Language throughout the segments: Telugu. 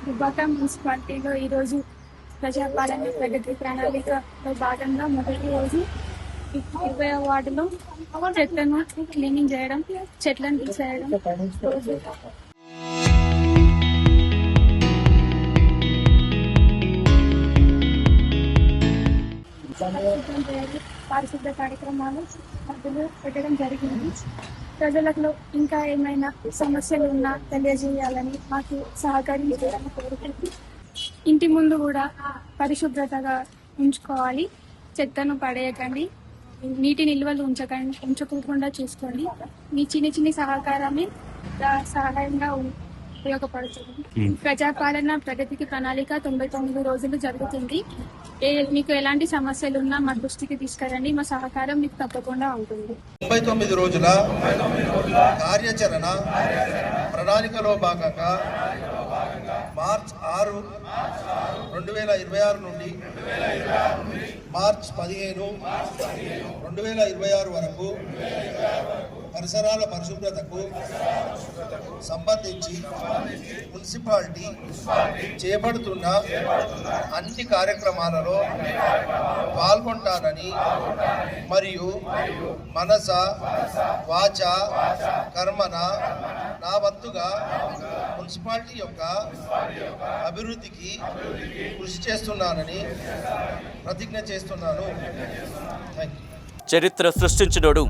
దుబ్బాక మున్సిపాలిటీలో ఈరోజు ప్రజాపాలన ప్రగతి ప్రణాళికలో భాగంగా మొదటి రోజు 20వ వార్డులో చెట్లను క్లీనింగ్ చేయడం, చెట్లను తీసేయడం రోజు పారిశుద్ధ కార్యక్రమాలు మొదలు పెట్టడం జరిగింది. ప్రజలకు ఇంకా ఏమైనా సమస్యలు ఉన్నా తెలియజేయాలని, మాకు సహకరించాలని కోరుకుంటూ ఇంటి ముందు కూడా పరిశుభ్రతగా ఉంచుకోవాలి, చెత్తను పడేయకండి, నీటి నిల్వలు ఉంచకుండా చూసుకోండి. మీ చిన్న సహకారమే సహాయంగా ఉపయోగపడుతుంది. ప్రజాపాలన ప్రగతికి ప్రణాళిక 99 రోజులు జరుగుతుంది. మీకు ఎలాంటి సమస్యలు ఉన్నా మా దృష్టికి తీసుకురండి, మా సహకారం మీకు తప్పకుండా ఉంటుంది. 99 రోజుల కార్యాచరణ ప్రణాళికలో భాగంగా మార్చ్ 6, 2026 నుండి మార్చ్ 15, 2026 వరకు పరిసరాల పరిశుభ్రతకు సంబంధించి మున్సిపాలిటీ చేపడుతున్న అన్ని కార్యక్రమాలలో పాల్గొంటానని మరియు మనస వాచ కర్మన నా వంతుగా మున్సిపాలిటీ యొక్క అభివృద్ధికి కృషి చేస్తున్నానని ప్రతిజ్ఞ చేస్తున్నాను. చరిత్ర సృష్టించినోడు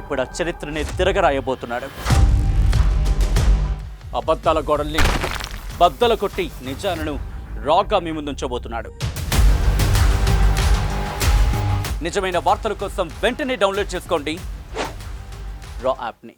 ఇప్పుడు ఆ చరిత్రని తిరగరాయబోతున్నాడు. అబద్ధాల గోడల్ని బద్దలు కొట్టి నిజాలను రాగా మీ ముందుంచబోతున్నాడు. నిజమైన వార్తల కోసం వెంటనే డౌన్లోడ్ చేసుకోండి రా యాప్ని.